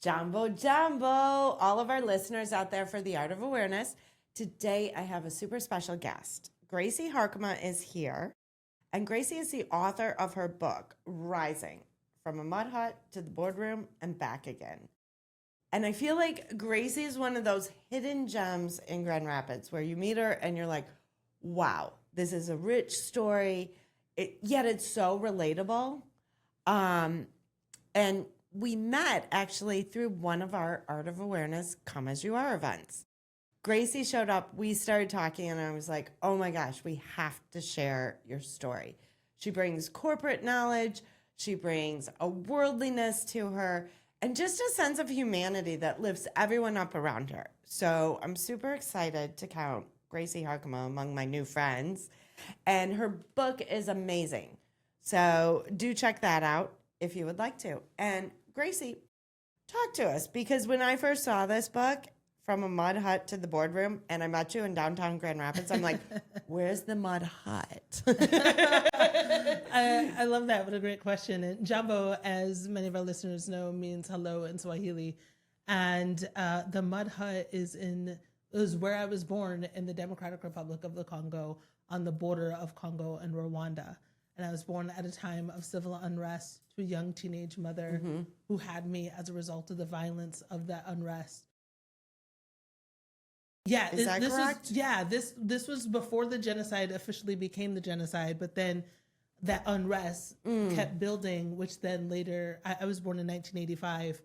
Jambo, Jambo, all of our listeners out there for the Art of Awareness. Today, I have a super special guest. Gracie Harkema is here, and Gracie is the author of her book, Rising, From a Mud Hut to the Boardroom and Back Again. And I feel like Gracie is one of those hidden gems in Grand Rapids where you meet her and you're like, wow, this is a rich story, yet it's so relatable. And we met actually through one of our Art of Awareness Come As You Are events. Gracie showed up, we started talking, and I was like, oh my gosh, we have to share your story. She brings corporate knowledge, she brings a worldliness to her, and just a sense of humanity that lifts everyone up around her. So I'm super excited to count Gracie Harkema among my new friends. And her book is amazing. So do check that out if you would like to. And Gracie, talk to us, because when I first saw this book, From a Mud Hut to the Boardroom, and I met you in downtown Grand Rapids, I'm like, where's the mud hut? I love that. What a great question. And Jambo, as many of our listeners know, means hello in Swahili. And the mud hut is where I was born, in the Democratic Republic of the Congo, on the border of Congo and Rwanda. And I was born at a time of civil unrest to a young teenage mother who had me as a result of the violence of that unrest. Yeah, is that correct? This was before the genocide officially became the genocide, but then that unrest kept building, which then later, I was born in 1985.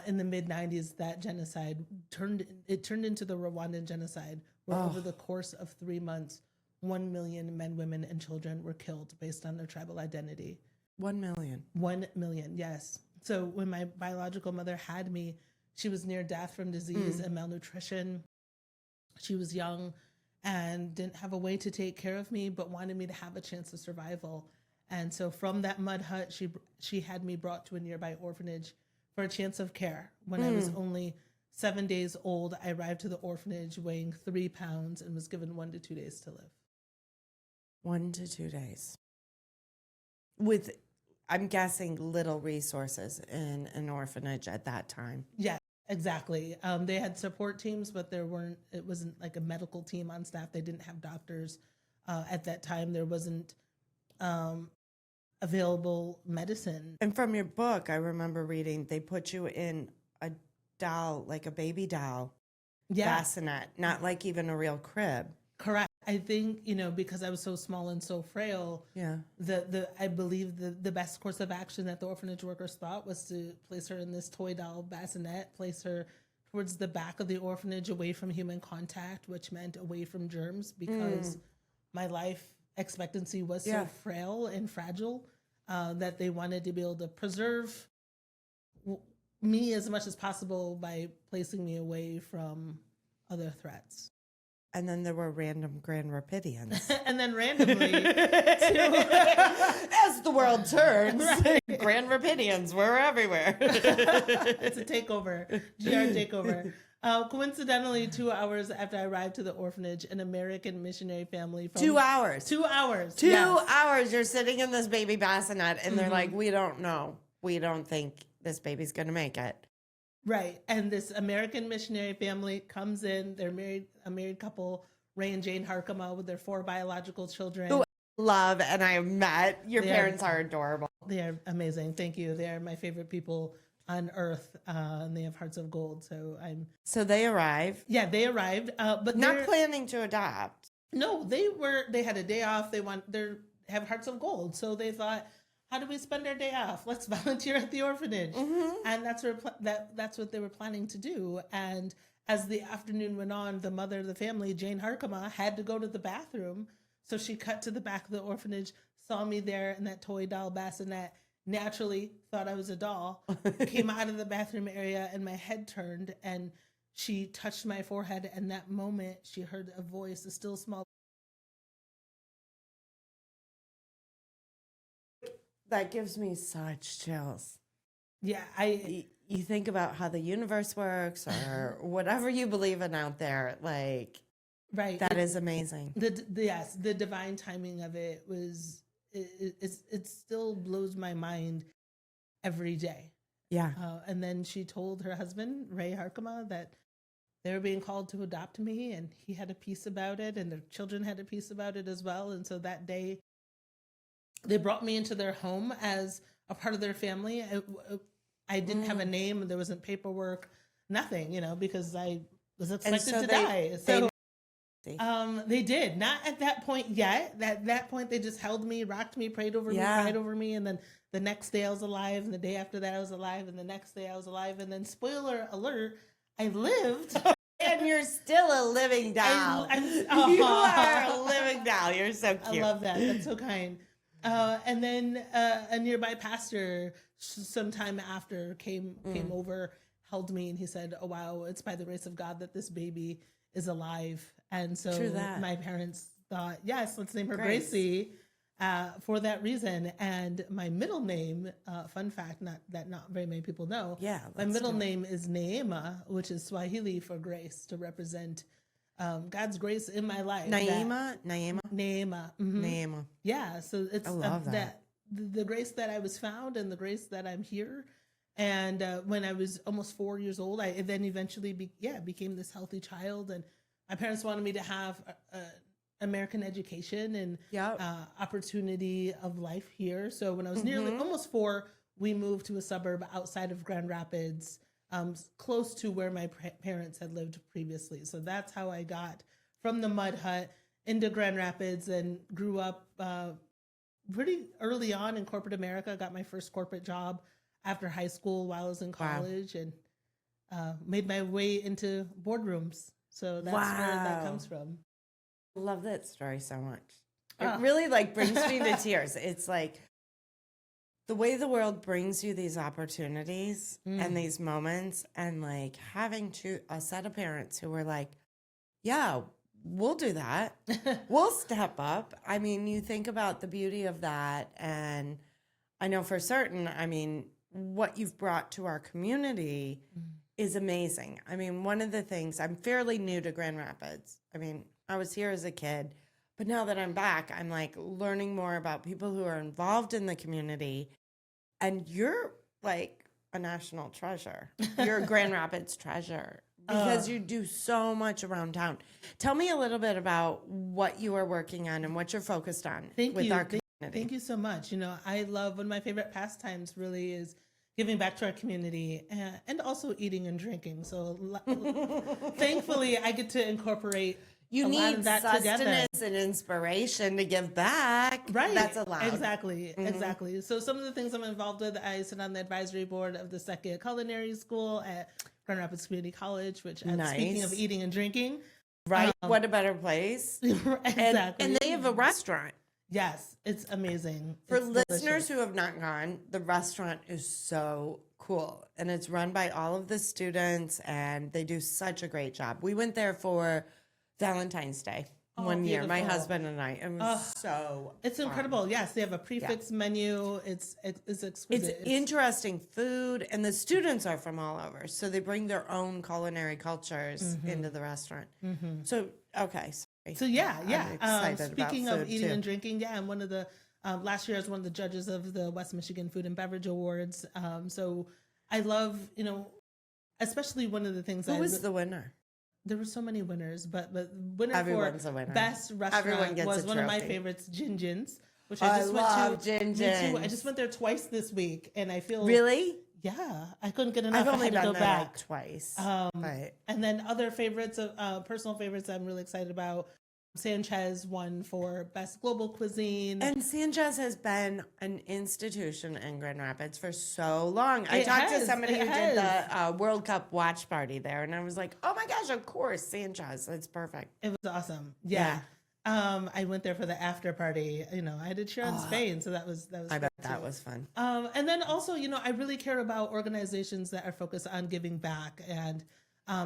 In the mid-90s, that genocide turned into the Rwandan genocide, where over the course of 3 months, 1 million men, women, and children were killed based on their tribal identity. 1 million. 1 million, yes. So when my biological mother had me, she was near death from disease and malnutrition. She was young and didn't have a way to take care of me, but wanted me to have a chance of survival. And so from that mud hut, she had me brought to a nearby orphanage for a chance of care. When I was only 7 days old, I arrived to the orphanage weighing 3 pounds and was given 1 to 2 days to live. 1 to 2 days. With, I'm guessing, little resources in an orphanage at that time. Yeah, exactly. They had support teams, but it wasn't like a medical team on staff. They didn't have doctors. At that time, there wasn't available medicine. And from your book, I remember reading, they put you in a doll, like a baby doll, bassinet, not like even a real crib. Correct. I think, because I was so small and so frail, I believe the best course of action that the orphanage workers thought was to place her in this toy doll bassinet, place her towards the back of the orphanage, away from human contact, which meant away from germs, because my life expectancy was so frail and fragile that they wanted to be able to preserve me as much as possible by placing me away from other threats. And then there were random Grand Rapidians. And then randomly, as the world turns, Grand Rapidians were everywhere. It's a takeover, GR takeover. Coincidentally, 2 hours after I arrived to the orphanage, an American missionary family from 2 hours. 2 hours. 2 hours. You're sitting in this baby bassinet, and they're like, we don't know. We don't think this baby's going to make it. Right. And this American missionary family comes in. They're a married couple, Ray and Jane Harkema, with their 4 biological children. Who I love, and I have met. Your parents are adorable. They are amazing. Thank you. They are my favorite people on earth, and they have hearts of gold. So they arrived. Yeah, they arrived, but not planning to adopt. No, they had a day off. They have hearts of gold. So they thought, how do we spend our day off? Let's volunteer at the orphanage. And that's what they were planning to do. And as the afternoon went on, the mother of the family, Jane Harkema, had to go to the bathroom. So she cut to the back of the orphanage, saw me there in that toy doll bassinet, naturally thought I was a doll, came out of the bathroom area, and my head turned, and she touched my forehead. And that moment, she heard a voice, a still small. That gives me such chills. Yeah, you think about how the universe works, or whatever you believe in out there, like, right? That is amazing. The divine timing of it was. It still blows my mind every day. Yeah. And then she told her husband, Ray Harkema, that they were being called to adopt me, and he had a piece about it, and their children had a piece about it as well. And so that day, they brought me into their home as a part of their family. I didn't have a name, there wasn't paperwork, nothing, because I was expected to die. So they did not at that point yet. At that point, they just held me, rocked me, prayed over me, cried over me, and then the next day I was alive, and the day after that I was alive, and the next day I was alive, and then spoiler alert, I lived. And you're still a living doll. You are a living doll. You're so cute. I love that. That's so kind. And then a nearby pastor, sometime after, came over, held me, and he said, "Oh wow, it's by the grace of God that this baby is alive." And so my parents thought, "Yes, let's name her Gracie." For that reason. And my middle name, fun fact, not very many people know. Yeah, my middle name is Neema, which is Swahili for grace, to represent God's grace in my life. Neema. Mm-hmm. Neema. Yeah, so it's I love that. The grace that I was found and the grace that I'm here. And when I was almost 4 years old, I then eventually became this healthy child. And my parents wanted me to have American education and opportunity of life here. So when I was nearly almost 4, we moved to a suburb outside of Grand Rapids, close to where my parents had lived previously. So that's how I got from the mud hut into Grand Rapids, and grew up pretty early on in corporate America. I got my first corporate job after high school while I was in college, and made my way into boardrooms. So that's where that comes from. I love that story so much. It really brings me to tears. It's like the way the world brings you these opportunities and these moments, and having a set of parents who were like, yeah, we'll do that. We'll step up. I mean, you think about the beauty of that. And I know for certain, what you've brought to our community is amazing. One of the things, I'm fairly new to Grand Rapids. I was here as a kid, but now that I'm back, I'm learning more about people who are involved in the community. And you're a national treasure. You're a Grand Rapids treasure because you do so much around town. Tell me a little bit about what you are working on and what you're focused on with our community. Thank you so much. I love, one of my favorite pastimes really is giving back to our community, and also eating and drinking. So thankfully I get to incorporate you a need lot of that sustenance together. And inspiration to give back. Right. That's allowed. Exactly. So some of the things I'm involved with, I sit on the advisory board of the Second Culinary School at Grand Rapids Community College, which, speaking of eating and drinking. Right. What a better place. Exactly. And they have a restaurant. Yes, it's amazing. For it's listeners delicious. who have not gone, the restaurant is so cool. And it's run by all of the students, and they do such a great job. We went there for Valentine's Day one year, my husband and I. It was It's fun. Incredible. Yes, they have a prefix menu. It's exquisite. It's interesting food, and the students are from all over. So they bring their own culinary cultures into the restaurant. So, okay. Sorry. So yeah. I'm excited Speaking about of food eating too. and drinking, I'm one of the, last year I was one of the judges of the West Michigan Food and Beverage Awards. So I love, especially one of the things Who was the winner? There were so many winners, but winner Everyone's for a winner. best Everyone restaurant gets was a one of my trophy. favorites, Jinjin's, which I I just went love to. Jinjin's. Me too. I just went there twice this week, and I feel Really? Yeah, I couldn't get enough. I've only I had to been go there back twice. And then other favorites, personal favorites I'm really excited about. Sanchez won for best global cuisine. And Sanchez has been an institution in Grand Rapids for so long. I talked to somebody who did the World Cup watch party there, and I was like, oh my gosh, of course, Sanchez. It's perfect. It was awesome. Yeah. I went there for the after party. I did cheer on Spain, so that was I bet that was fun. And then also, I really care about organizations that are focused on giving back, and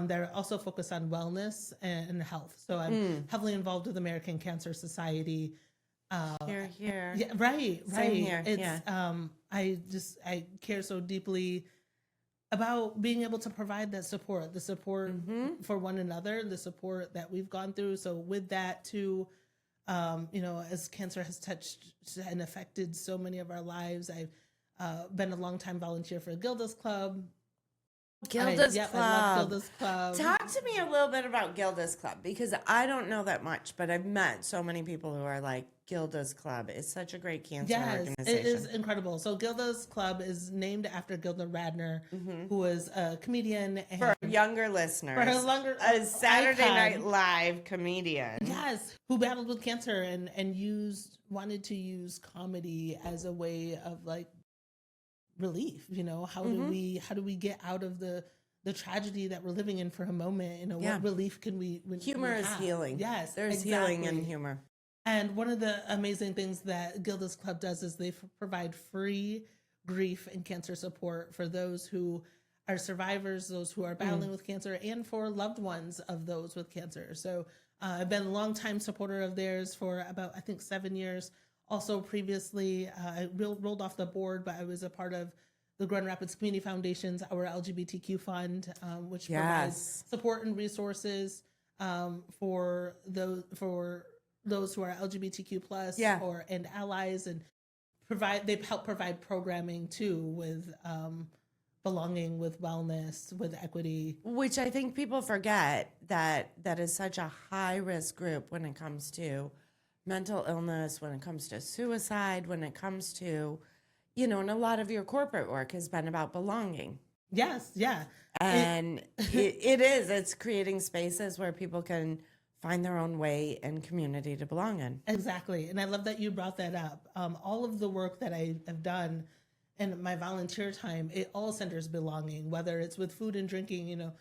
they're also focused on wellness and health. So I'm heavily involved with American Cancer Society. Here. Yeah, right. Same here. It's I care so deeply about being able to provide that support, the support for one another, the support that we've gone through. So with that too, as cancer has touched and affected so many of our lives, been a longtime volunteer for Gilda's Club. Gilda's I Club. love Gilda's Club. Talk to me a little bit about Gilda's Club, because I don't know that much, but I've met so many people who are like, Gilda's Club is such a great cancer organization. It is incredible. So Gilda's Club is named after Gilda Radner, who was a comedian. And for younger listeners, a Saturday Night Live comedian. Yes, who battled with cancer and wanted to use comedy as a way of like relief. You know, how do we get out of the tragedy that we're living in for a moment? You know, what relief can we? Humor is healing. Yes, there's healing in humor. And one of the amazing things that Gilda's Club does is they provide free grief and cancer support for those who are survivors, those who are battling with cancer, and for loved ones of those with cancer. So I've been a longtime supporter of theirs for about, I think, 7 years. Also previously, I rolled off the board, but I was a part of the Grand Rapids Community Foundation's Our LGBTQ Fund, which provides support and resources for those who are LGBTQ plus and allies, and they help provide programming too with belonging, with wellness, with equity. Which I think people forget that is such a high risk group when it comes to mental illness, when it comes to suicide, when it comes to, you know, and a lot of your corporate work has been about belonging. Yes, yeah. And it's creating spaces where people can find their own way and community to belong in. Exactly. And I love that you brought that up. All of the work that I have done in my volunteer time, it all centers belonging, whether it's with food and drinking, you know,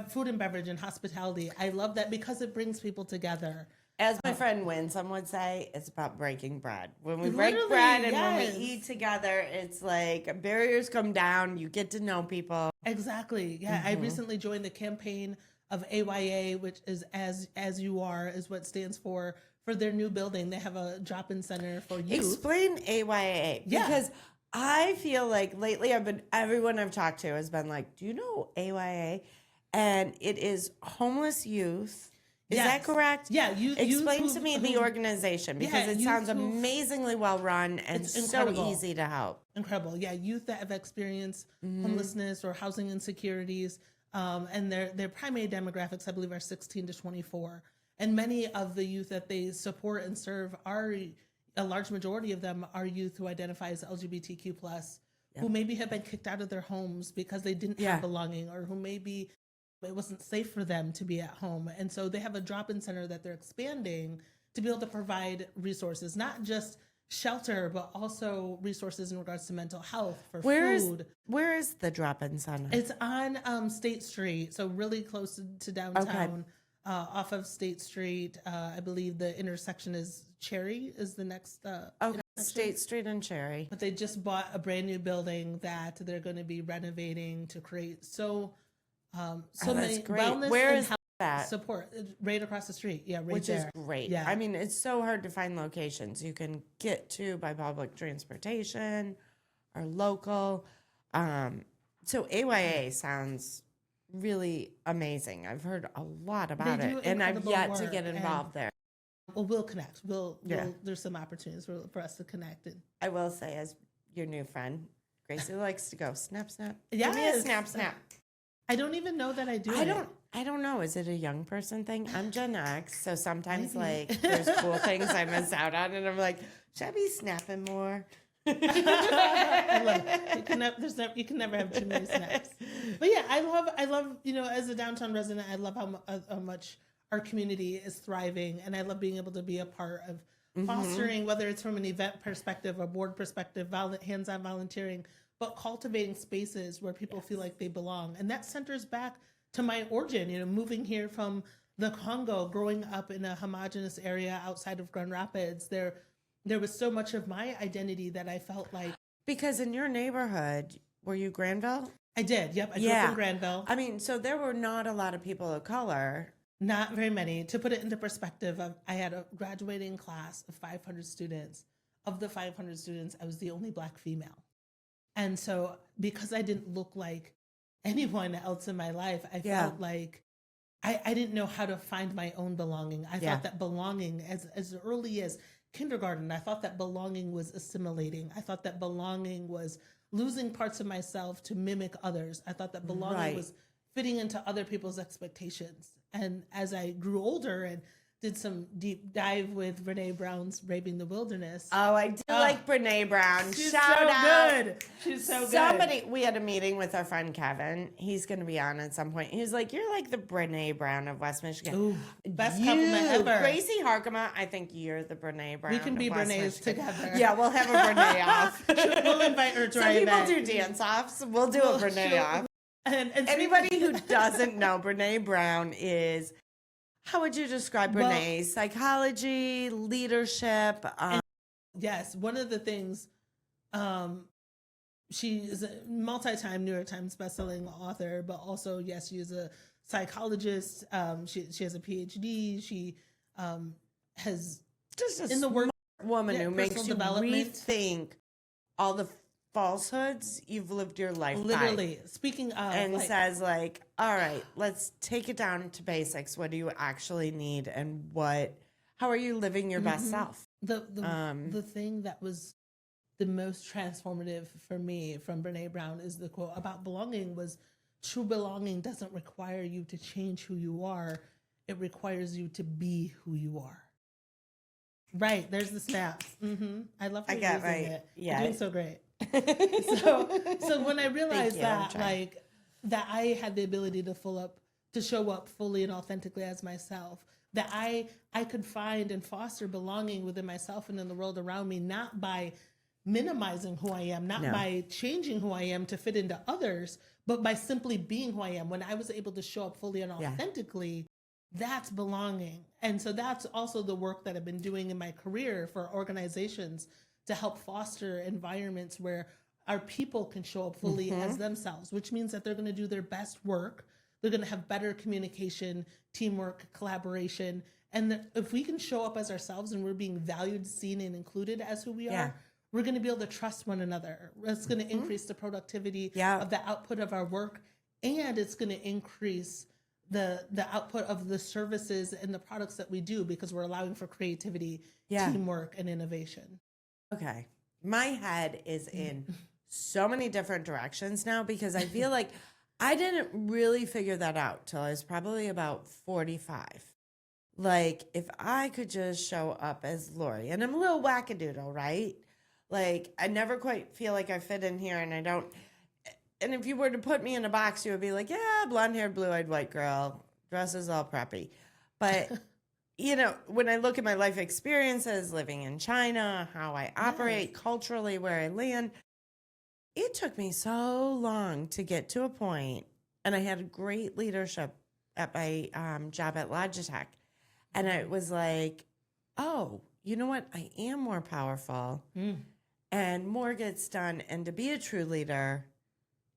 food and beverage and hospitality. I love that because it brings people together. As my friend Winsome would say, it's about breaking bread. When we break bread and when we eat together, it's like barriers come down. You get to know people. Exactly. Yeah. I recently joined the campaign of AYA, which is as you are, is what stands for their new building. They have a drop-in center for youth. Explain AYA. Because I feel like lately everyone I've talked to has been like, do you know AYA? And it is homeless youth. Is that correct? Yeah. Explain to me the organization, because it sounds amazingly well run and so easy to help. Incredible. Yeah. Youth that have experienced homelessness or housing insecurities. And their primary demographics, I believe, are 16 to 24. And many of the youth that they support and serve a large majority of them are youth who identify as LGBTQ plus, who maybe have been kicked out of their homes because they didn't have belonging, or who maybe it wasn't safe for them to be at home. And so they have a drop-in center that they're expanding to be able to provide resources, not just shelter, but also resources in regards to mental health, for food. Where is the drop-in center? It's on State Street, so really close to downtown, off of State Street. I believe the intersection is Cherry is the next. State Street and Cherry. But they just bought a brand new building that they're going to be renovating to create many wellness. Where and is that support? Right across the street. Yeah, right which there. is great. Yeah. I mean, it's so hard to find locations you can get to by public transportation or local. So AYA sounds really amazing. I've heard a lot about it, and I've yet to get involved there. Well, we'll connect. There's some opportunities for us to connect. And I will say, as your new friend, Gracie likes to go snap, snap. Yes. Give me a snap, snap. I don't even know that I do. I don't know. Is it a young person thing? I'm Gen X, so sometimes like there's cool things I miss out on, and I'm like, should I be snapping more? I love it. You can never have too many snaps. But yeah, I love, you know, as a downtown resident, I love how much our community is thriving, and I love being able to be a part of fostering, whether it's from an event perspective, a board perspective, hands-on volunteering, but cultivating spaces where people feel like they belong. And that centers back to my origin, you know, moving here from the Congo, growing up in a homogenous area outside of Grand Rapids. There was so much of my identity that I felt like. Because in your neighborhood, were you Granville? I did. Yep. I grew up in Granville. I mean, so there were not a lot of people of color. Not very many. To put it into perspective, I had a graduating class of 500 students. Of the 500 students, I was the only Black female. And so because I didn't look like anyone else in my life, I felt like I didn't know how to find my own belonging. I thought that belonging, as early as kindergarten, I thought that belonging was assimilating. I thought that belonging was losing parts of myself to mimic others. I thought that belonging Right. was fitting into other people's expectations. And as I grew older and did some deep dive with Brene Brown's Braving the Wilderness. Oh, I do like Brene Brown. She's Shout so out. good. She's so good. Somebody, we had a meeting with our friend Kevin. He's going to be on at some point. He's like, you're like the Brene Brown of West Michigan. Ooh, best compliment ever. Gracie Harkema, I think you're the Brene Brown. We can be of West Brene's Michigan. together. Yeah, we'll have a Brene off. We'll invite her to Some our people event. do dance offs. We'll do a Brene off. And Anybody who doesn't know, Brene Brown is, how would you describe Brene? Well, Psychology, leadership. yes, one of the things, she is a multi-time New York Times bestselling author, but also, yes, she is a psychologist. She has a PhD. She has just a in the work woman who makes personal you development. rethink all the falsehoods you've lived your life Literally, by. speaking of, And says like, all right, let's take it down to basics. What do you actually need, and how are you living your best self? the thing that was the most transformative for me from Brene Brown is the quote about belonging was, true belonging doesn't require you to change who you are. It requires you to be who you are. Right. There's the snaps. I love how you're using it. Yeah. You're doing so great. So when I realized that, like, that I had the ability to show up fully and authentically as myself, that I could find and foster belonging within myself and in the world around me, not by minimizing who I am, not by changing who I am to fit into others, but by simply being who I am. When I was able to show up fully and authentically, that's belonging. And so that's also the work that I've been doing in my career for organizations to help foster environments where our people can show up fully as themselves, which means that they're going to do their best work. They're going to have better communication, teamwork, collaboration. And if we can show up as ourselves and we're being valued, seen, and included as who we are, we're going to be able to trust one another. It's going to increase the productivity of the output of our work, and it's going to increase the output of the services and the products that we do, because we're allowing for creativity, teamwork, and innovation. Okay. My head is in so many different directions now, because I feel like I didn't really figure that out till I was probably about 45. Like, if I could just show up as Laurie, and I'm a little wackadoodle, right? Like, I never quite feel like I fit in here, and I don't. And if you were to put me in a box, you would be like, yeah, blonde-haired, blue-eyed white girl, dresses all preppy. But you know, when I look at my life experiences, living in China, how I operate culturally, where I land, it took me so long to get to a point, and I had great leadership at my job at Logitech, and I was like, oh, you know what? I am more powerful, and more gets done, and to be a true leader,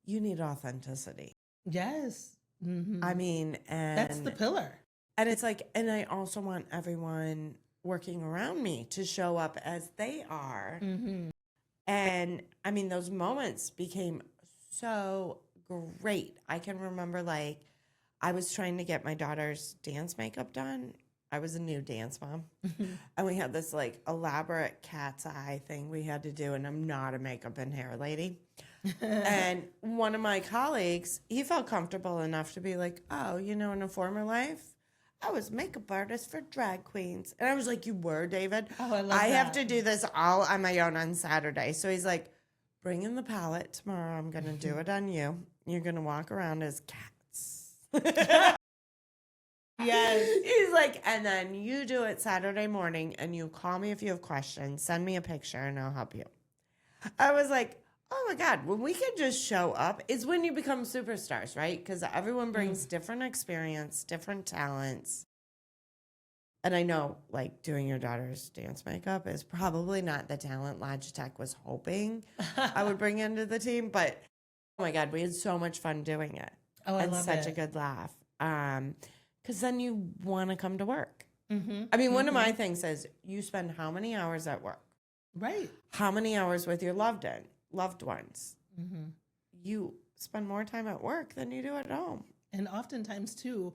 you need authenticity. Yes. I mean, and that's the pillar. And it's like, and I also want everyone working around me to show up as they are. And I mean, those moments became so great. I can remember, like, I was trying to get my daughter's dance makeup done. I was a new dance mom. And we had this like elaborate cat's eye thing we had to do. And I'm not a makeup and hair lady. And one of my colleagues, he felt comfortable enough to be like, oh, you know, in a former life, I was makeup artist for drag queens. And I was like, you were, David? Oh, I love I that. have to do this all on my own on Saturday. So he's like, bring in the palette tomorrow. I'm going to do it on you. You're going to walk around as cats. Yes. He's like, and then you do it Saturday morning, and you call me if you have questions. Send me a picture and I'll help you. I was like, oh my God, when we can just show up is when you become superstars, right? Because everyone brings different experience, different talents. And I know, like, doing your daughter's dance makeup is probably not the talent Logitech was hoping I would bring into the team. But, oh my God, we had so much fun doing it. Oh, I and love such it. a good laugh. Because then you want to come to work. I mean, one of my things is you spend how many hours at work? Right. How many hours with your loved ones? You spend more time at work than you do at home. And oftentimes too,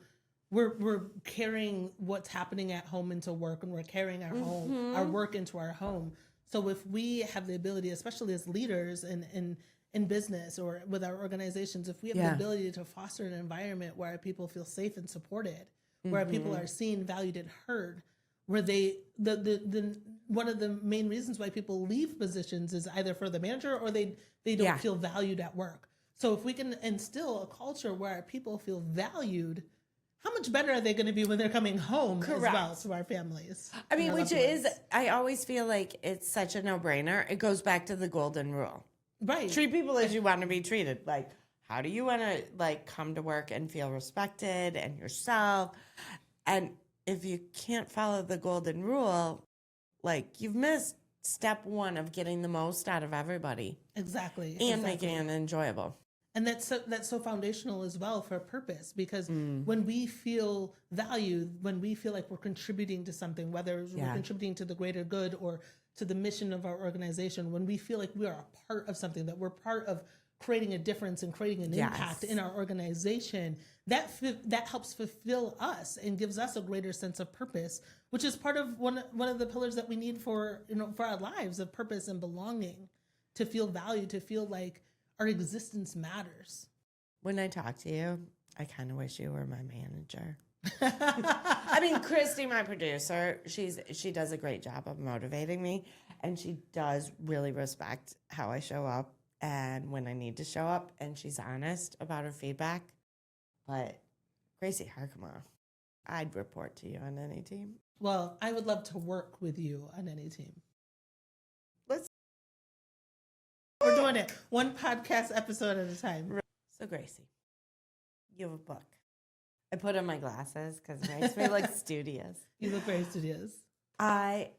we're carrying what's happening at home into work, and we're carrying our work into our home. So if we have the ability, especially as leaders and in business or with our organizations, if we have the ability to foster an environment where people feel safe and supported, where people are seen, valued, and heard, where the one of the main reasons why people leave positions is either for the manager or they don't feel valued at work. So if we can instill a culture where people feel valued, how much better are they going to be when they're coming home as well to our families? I mean, which is, I always feel like it's such a no-brainer. It goes back to the golden rule. Right. Treat people as you want to be treated. Like, how do you want to, like, come to work and feel respected and yourself? And if you can't follow the golden rule, like, you've missed step one of getting the most out of everybody. Exactly. And making it enjoyable. And that's so foundational as well for purpose, because when we feel valued, when we feel like we're contributing to something, whether we're contributing to the greater good or to the mission of our organization, when we feel like we are a part of something, that we're part of creating a difference and creating an impact in our organization, that helps fulfill us and gives us a greater sense of purpose, which is part of one of the pillars that we need for our lives, of purpose and belonging, to feel valued, to feel like our existence matters. When I talk to you, I kind of wish you were my manager. I mean, Christy, my producer, she does a great job of motivating me, and she does really respect how I show up and when I need to show up, and she's honest about her feedback. But Gracie Harkema, I'd report to you on any team. Well, I would love to work with you on any team. We're doing it one podcast episode at a time. So, Gracie, you have a book. I put on my glasses because it makes me look studious. You look very studious. I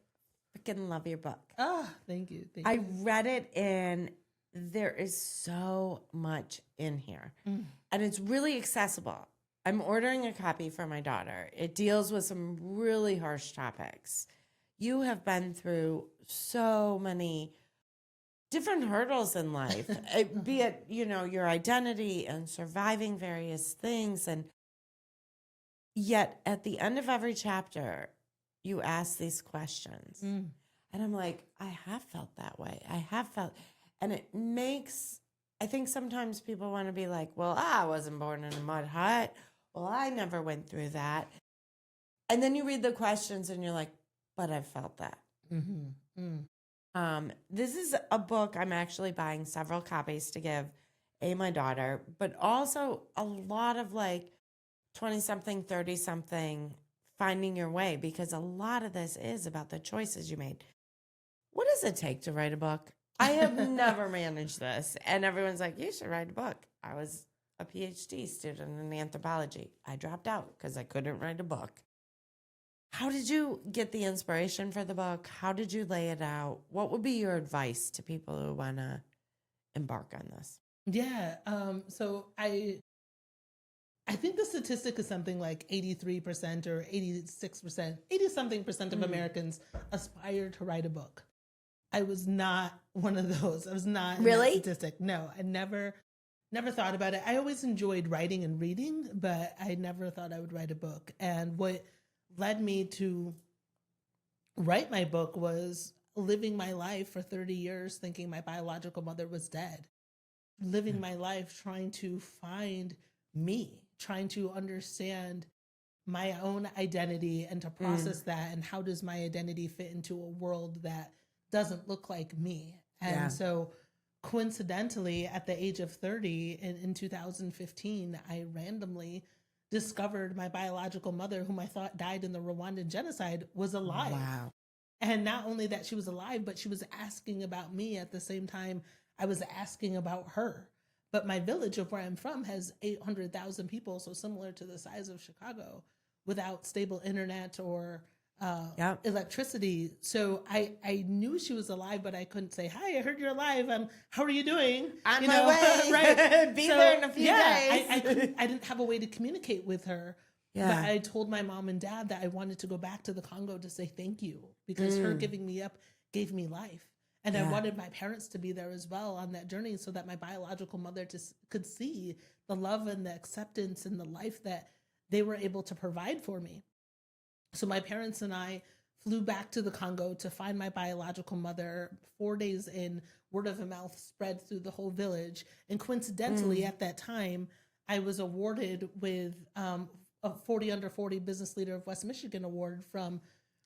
freaking love your book. Oh, thank you. I read it, and there is so much in here. And it's really accessible. I'm ordering a copy for my daughter. It deals with some really harsh topics. You have been through so many different hurdles in life, be it, your identity and surviving various things. And yet at the end of every chapter, you ask these questions. And I'm like, I have felt that way. And it makes, I think sometimes people want to be like, well, I wasn't born in a mud hut. Well, I never went through that. And then you read the questions and you're like, but I felt that. This is a book I'm actually buying several copies to give my daughter, but also a lot of 20-something, 30-something finding your way, because a lot of this is about the choices you made. What does it take to write a book? I have never managed this. And everyone's like, you should write a book. I was a PhD student in anthropology. I dropped out because I couldn't write a book. How did you get the inspiration for the book? How did you lay it out? What would be your advice to people who want to embark on this? Yeah. So I think the statistic is something like 83% or 86%, 80-something percent of Americans aspire to write a book. I was not one of those. I was not really in that statistic. No, I never thought about it. I always enjoyed writing and reading, but I never thought I would write a book. And what led me to write my book was living my life for 30 years thinking my biological mother was dead. Living my life trying to find me, trying to understand my own identity and to process that, and how does my identity fit into a world that doesn't look like me. And so coincidentally, at the age of 30 in 2015, I randomly discovered my biological mother, whom I thought died in the Rwandan genocide, was alive. Wow. And not only that she was alive, but she was asking about me at the same time I was asking about her. But my village of where I'm from has 800,000 people, so similar to the size of Chicago, without stable internet or electricity. So I knew she was alive, but I couldn't say, hi, I heard you're alive. How are you doing? On my way. Right. Be there in a few days. I didn't have a way to communicate with her. Yeah. But I told my mom and dad that I wanted to go back to the Congo to say thank you, because her giving me up gave me life. And I wanted my parents to be there as well on that journey, so that my biological mother could see the love and the acceptance and the life that they were able to provide for me. So my parents and I flew back to the Congo to find my biological mother. 4 days in, word of mouth spread through the whole village. And coincidentally, at that time, I was awarded with a 40 under 40 Business Leader of West Michigan award from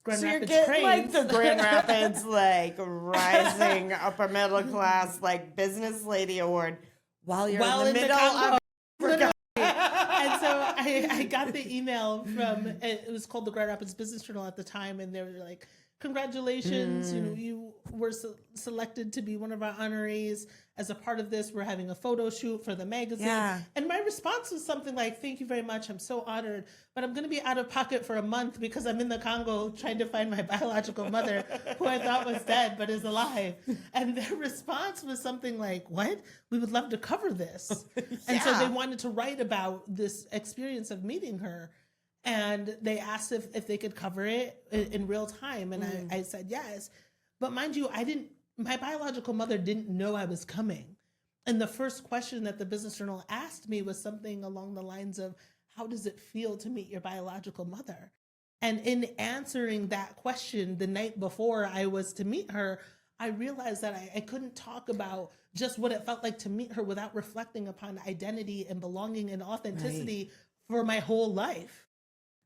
Grand So you're Rapids getting Cranes. like the Grand Rapids, like rising upper middle class, like business lady award while you're in the middle Congo. of Literally. And so I got the email from, it was called the Grand Rapids Business Journal at the time, and they were like, congratulations, you were selected to be one of our honorees. As a part of this, we're having a photo shoot for the magazine. Yeah. And my response was something like, thank you very much, I'm so honored, but I'm going to be out of pocket for a month because I'm in the Congo trying to find my biological mother, who I thought was dead but is alive. And their response was something like, what? We would love to cover this. And so they wanted to write about this experience of meeting her. And they asked if they could cover it in real time. And I said yes. But mind you, my biological mother didn't know I was coming. And the first question that the Business Journal asked me was something along the lines of, how does it feel to meet your biological mother? And in answering that question the night before I was to meet her, I realized that I couldn't talk about just what it felt like to meet her without reflecting upon identity and belonging and authenticity for my whole life.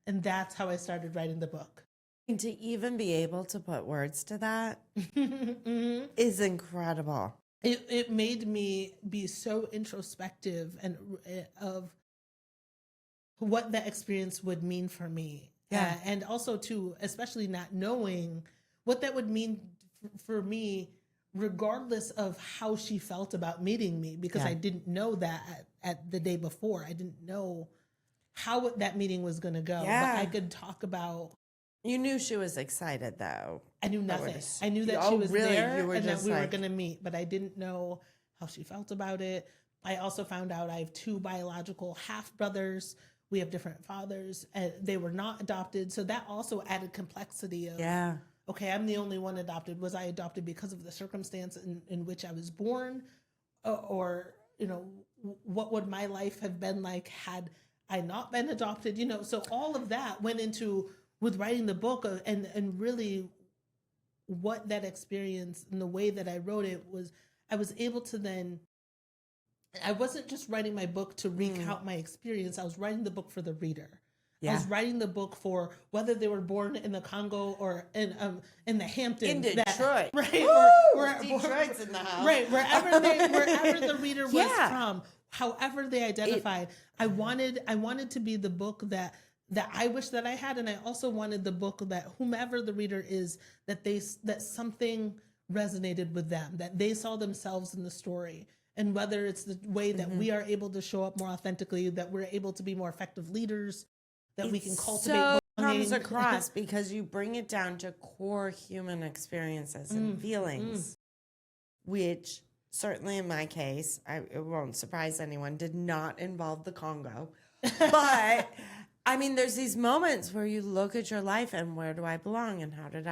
And that's how I started writing the book. And to even be able to put words to that is incredible. It made me be so introspective and of what that experience would mean for me. Yeah. And also too, especially not knowing what that would mean for me, regardless of how she felt about meeting me, because I didn't know that at the day before. I didn't know how that meeting was going to go. Yeah. But I could talk about. You knew she was excited, though. I knew nothing. I knew that she was really? there You were and that just we were like- going to meet, but I didn't know how she felt about it. I also found out I have 2 biological half brothers. We have different fathers, and they were not adopted. So that also added complexity of, okay, I'm the only one adopted. Was I adopted because of the circumstance in which I was born? Or, what would my life have been like had I not been adopted? So all of that went into with writing the book and really what that experience and the way that I wrote it was, I was able to then, I wasn't just writing my book to recount my experience. I was writing the book for the reader. I was writing the book for whether they were born in the Congo or in the Hamptons. In Detroit. Right. Detroit's in the house. Right. Wherever the reader was from, however they identified. I wanted to be the book that I wish that I had, and I also wanted the book that whomever the reader is, that something resonated with them, that they saw themselves in the story. And whether it's the way that we are able to show up more authentically, that we're able to be more effective leaders, that we can cultivate so belonging. comes across because you bring it down to core human experiences and feelings, which certainly in my case, it won't surprise anyone, did not involve the Congo. But I mean, there's these moments where you look at your life and where do I belong and how did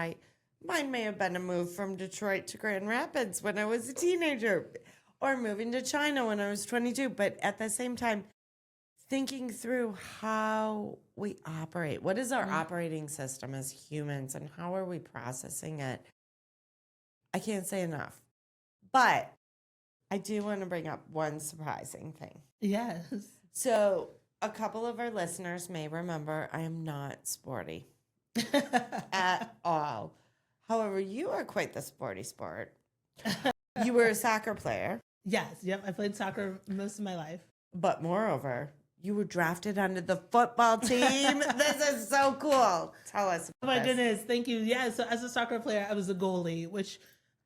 mine may have been a move from Detroit to Grand Rapids when I was a teenager or moving to China when I was 22. But at the same time, thinking through how we operate, what is our operating system as humans and how are we processing it? I can't say enough. But I do want to bring up one surprising thing. Yes. So a couple of our listeners may remember I am not sporty at all. However, you are quite the sporty sport. You were a soccer player. Yes. Yep. I played soccer most of my life. But moreover, you were drafted onto the football team. This is so cool. Tell us Oh about my goodness. Thank you. Yeah. So as a soccer player, I was a goalie, which,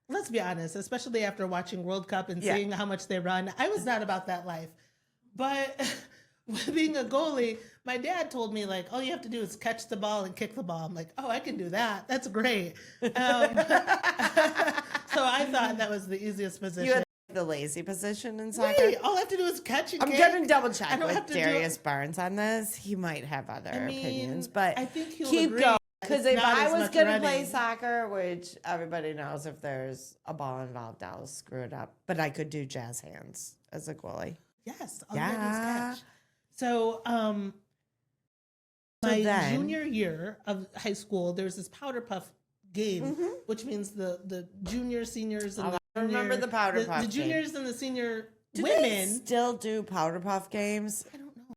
let's be honest, especially after watching World Cup and seeing how much they run, I was not about that life. But with being a goalie, my dad told me, like, all you have to do is catch the ball and kick the ball. I'm like, oh, I can do that. That's great. So I thought that was the easiest position. You had the lazy position in soccer. Wait, all I have to do is catch and I'm kick. going to double I check don't with have to Darius Barnes on this. He might have other opinions, but I think he'll keep agree. going. Because It's if not I as was much going to play running. soccer, which everybody knows if there's a ball involved, I'll screw it up. But I could do jazz hands as a goalie. Yes, all you have to do is catch. So My then- junior year of high school, there's this powder puff game, which means the junior, seniors, and I remember the powder puff the game. juniors and the senior Do women. they still do powder puff games? I don't know.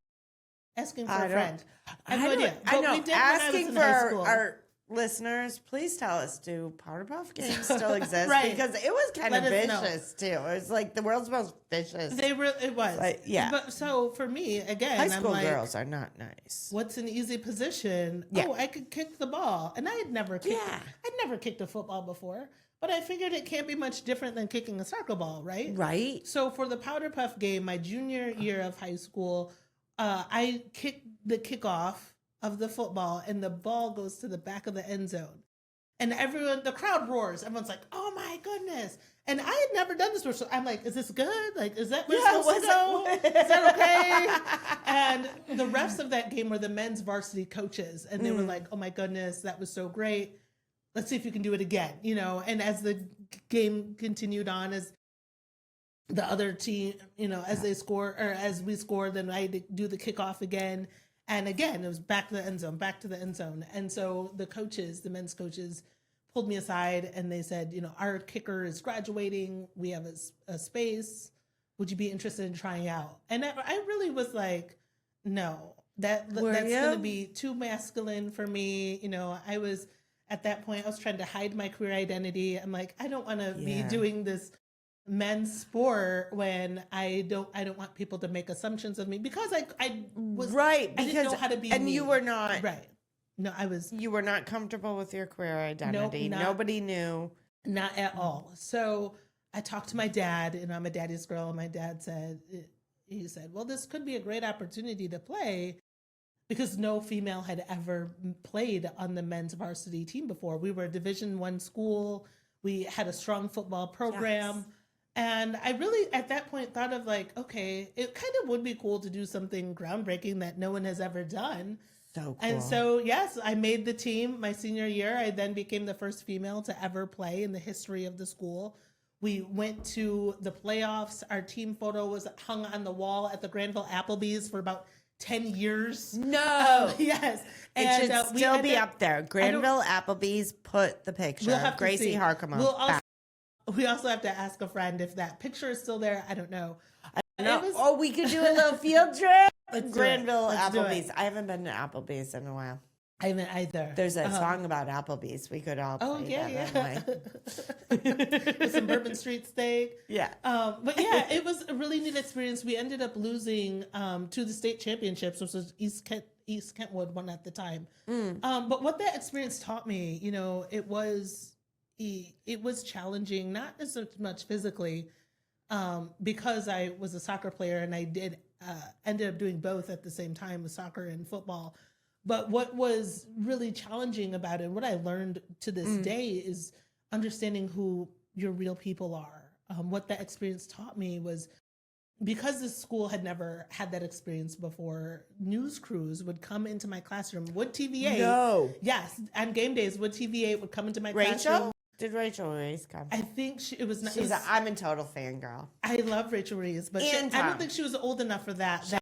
Asking for I a don't- friend. I have no don't- idea. I But know. we did when I was Asking in for high school. our listeners, please tell us, do powder puff games still exist? Right. Because it was kind of Let us know. vicious too. It was like the world's most vicious. It was. Like, yeah. But so for me, again, High I'm school like, girls are not nice. what's an easy position? Yeah. Oh, I could kick the ball. And I had never kicked Yeah. I'd never kicked a football before. But I figured it can't be much different than kicking a soccer ball, right? Right? So for the powder puff game, my junior year of high school, I kicked the kickoff of the football and the ball goes to the back of the end zone. And the crowd roars. Everyone's like, oh my goodness. And I had never done this before. So I'm like, is this good? Like, is that where it's supposed to go? Is that okay? And the refs of that game were the men's varsity coaches. And they were like, oh my goodness, that was so great. Let's see if you can do it again, you know? And as the game continued on, as the other team, you know, as they score or as we scored, then I had to do the kickoff again. And again, it was back to the end zone, back to the end zone. And so the coaches, the men's coaches, pulled me aside and they said, you know, our kicker is graduating. We have a space. Would you be interested in trying out? And I really was like, no, that's going to be too masculine for me. You know, I was at that point, I was trying to hide my queer identity. I'm like, I don't want to be doing this men's sport when I don't want people to make assumptions of me because I was right. I didn't know how to be and me. you were not right. No, I was You were not comfortable with your queer identity. Nobody knew. Not at all. So I talked to my dad, and I'm a daddy's girl. And my dad said, well, this could be a great opportunity to play because no female had ever played on the men's varsity team before. We were a Division I school. We had a strong football program. Yes. And I really, at that point, thought of like, okay, it kind of would be cool to do something groundbreaking that no one has ever done. So cool. And so, yes, I made the team my senior year. I then became the first female to ever play in the history of the school. We went to the playoffs. Our team photo was hung on the wall at the Granville Applebee's for about 10 years. No. Yes. It should still be up there. Granville Applebee's put the picture of Gracie Harkema. We also have to ask a friend if that picture is still there. I don't know. No. We could do a little field trip. Let's Granville Let's Applebee's. I haven't been to Applebee's in a while. I haven't either. There's a song about Applebee's. We could all play that. With some Bourbon Street steak. Yeah. But yeah, it was a really neat experience. We ended up losing to the state championships, which was East Kentwood one at the time. But what that experience taught me, you know, it was challenging, not as much physically, because I was a soccer player and I did ended up doing both at the same time with soccer and football. But what was really challenging about it, what I learned to this day, is understanding who your real people are. What that experience taught me was, because this school had never had that experience before, news crews would come into my classroom. Would TVA? No. Yes, on game days, Would TVA would come into my classroom. Did Rachel Reese come? I think it was not. I'm a total fangirl. I love Rachel Reese, but I don't think she was old enough for that.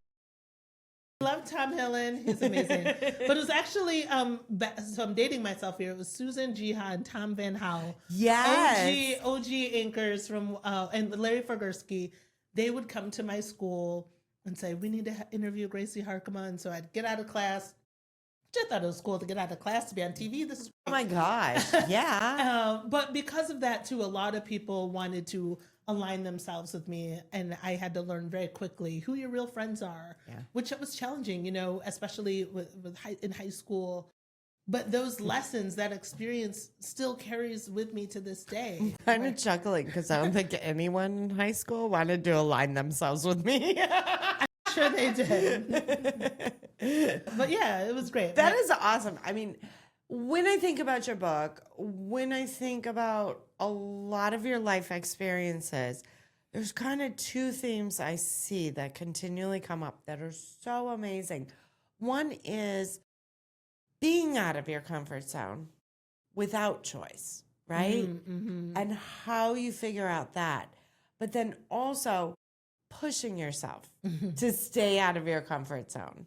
I love Tom Hillen. He's amazing. But it was actually, so I'm dating myself here. It was Susan Jiha and Tom Van Howell. Yes. OG anchors from, and Larry Fergursky. They would come to my school and say, we need to interview Gracie Harkema. And so I'd get out of class. I thought it was cool to get out of class to be on TV. This is great. Oh my gosh. Yeah. But because of that, too, a lot of people wanted to align themselves with me. And I had to learn very quickly who your real friends are, which was challenging, you know, especially in high school. But those lessons, that experience still carries with me to this day. I'm kind of chuckling because I don't think anyone in high school wanted to align themselves with me. I'm sure they did. But yeah, it was great. That is awesome. I mean, when I think about your book, when I think about a lot of your life experiences, there's kind of two themes I see that continually come up that are so amazing. One is being out of your comfort zone without choice, right? Mm-hmm. And how you figure out that. But then also pushing yourself to stay out of your comfort zone.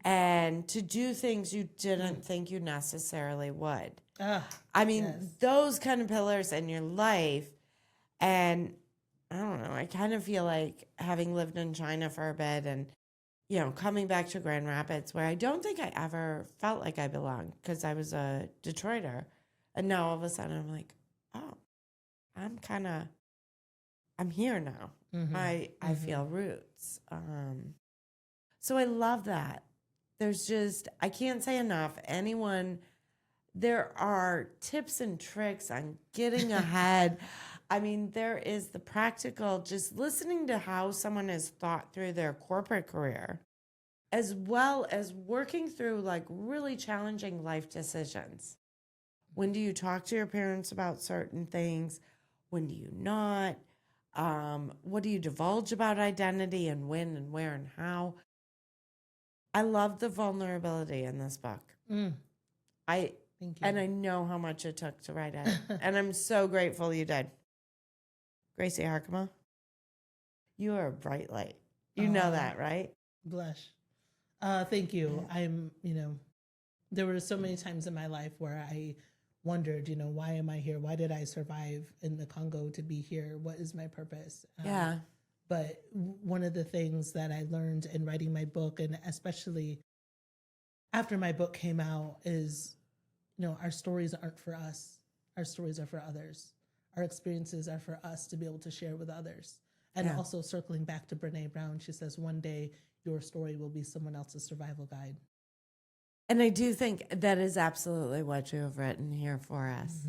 and to do things you didn't think you necessarily would. Ah, I mean, yes. those kind of pillars in your life. And I don't know, I kind of feel like having lived in China for a bit and, coming back to Grand Rapids, where I don't think I ever felt like I belonged because I was a Detroiter. And now all of a sudden I'm like, oh, I'm here now. I feel roots. So I love that. I can't say enough. There are tips and tricks on getting ahead. I mean, there is the practical, just listening to how someone has thought through their corporate career, as well as working through like really challenging life decisions. When do you talk to your parents about certain things? When do you not? What do you divulge about identity, and when and where and how? I love the vulnerability in this book. Thank you. And I know how much it took to write it. And I'm so grateful you did. Gracie Harkema, you are a bright light. You know that, right? Blush. Thank you. There were so many times in my life where I wondered, why am I here? Why did I survive in the Congo to be here? What is my purpose? Yeah. But one of the things that I learned in writing my book, and especially after my book came out, is, our stories aren't for us. Our stories are for others. Our experiences are for us to be able to share with others. And also circling back to Brene Brown, she says, one day your story will be someone else's survival guide. And I do think that is absolutely what you have written here for us.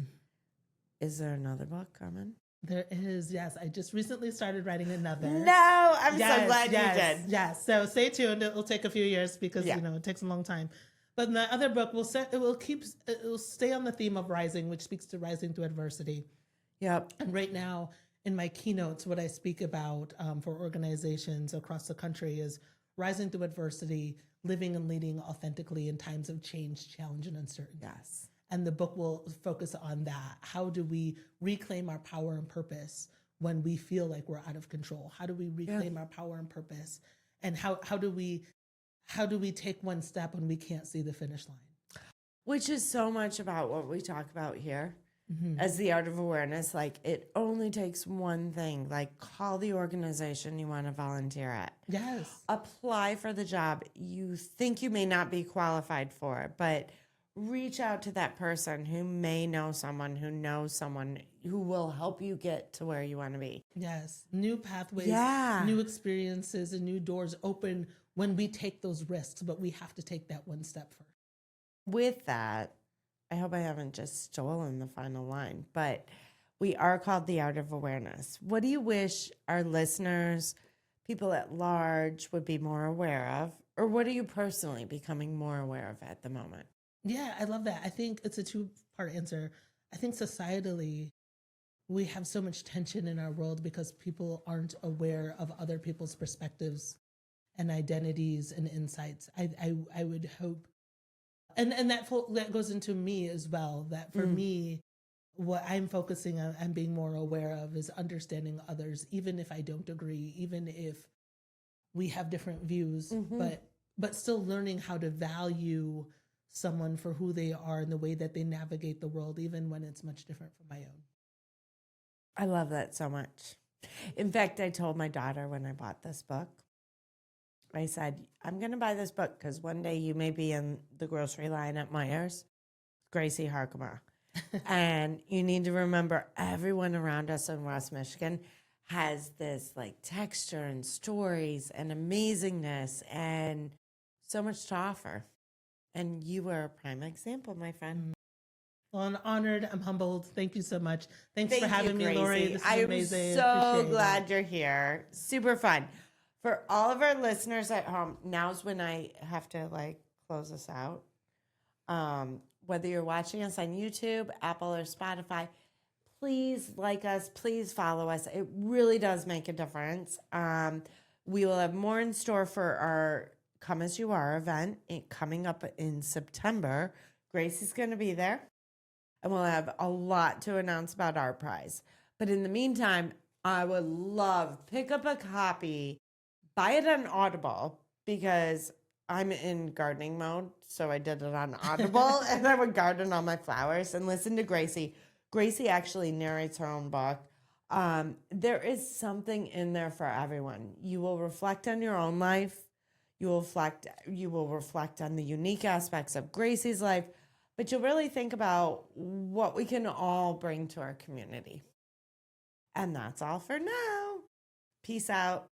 Is there another book coming? There is, yes. I just recently started writing another. No, I'm so glad you did. Yes, so stay tuned. It will take a few years because, it takes a long time. But in the other book, it will stay on the theme of rising, which speaks to rising through adversity. Yep. And right now, in my keynotes, what I speak about for organizations across the country is rising through adversity, living and leading authentically in times of change, challenge, and uncertainty. Yes. And the book will focus on that. How do we reclaim our power and purpose when we feel like we're out of control? How do we reclaim our power and purpose? And how do we take one step when we can't see the finish line? Which is so much about what we talk about here as the art of awareness. Like, it only takes one thing. Like, call the organization you want to volunteer at. Yes. Apply for the job you think you may not be qualified for, but reach out to that person who may know someone who knows someone who will help you get to where you want to be. Yes. New pathways, new experiences, and new doors open when we take those risks, but we have to take that one step first. With that, I hope I haven't just stolen the final line, but we are called the art of awareness. What do you wish our listeners, people at large, would be more aware of? Or what are you personally becoming more aware of at the moment? Yeah, I love that. I think it's a two-part answer. I think societally, we have so much tension in our world because people aren't aware of other people's perspectives and identities and insights. I would hope, and that goes into me as well, that for me, what I'm focusing on and being more aware of is understanding others, even if I don't agree, even if we have different views, but still learning how to value someone for who they are and the way that they navigate the world, even when it's much different from my own. I love that so much. In fact, I told my daughter when I bought this book, I said, I'm going to buy this book because one day you may be in the grocery line at Meijer's, Gracie Harkema. And you need to remember everyone around us in West Michigan has this like texture and stories and amazingness and so much to offer. And you were a prime example, my friend. Well, I'm honored. I'm humbled. Thank you so much. Thanks for having me, Gracie. Laurie. This is amazing. I'm so glad you're here. Super fun. For all of our listeners at home, now's when I have to like close us out. Whether you're watching us on YouTube, Apple, or Spotify, please like us. Please follow us. It really does make a difference. We will have more in store for our Come As You Are event coming up in September. Gracie's going to be there. And we'll have a lot to announce about our prize. But in the meantime, I would love pick up a copy, buy it on Audible, because I'm in gardening mode, so I did it on Audible, and I would garden on my flowers and listen to Gracie. Gracie actually narrates her own book. There is something in there for everyone. You will reflect on your own life. You will reflect on the unique aspects of Gracie's life, but you'll really think about what we can all bring to our community. And that's all for now. Peace out.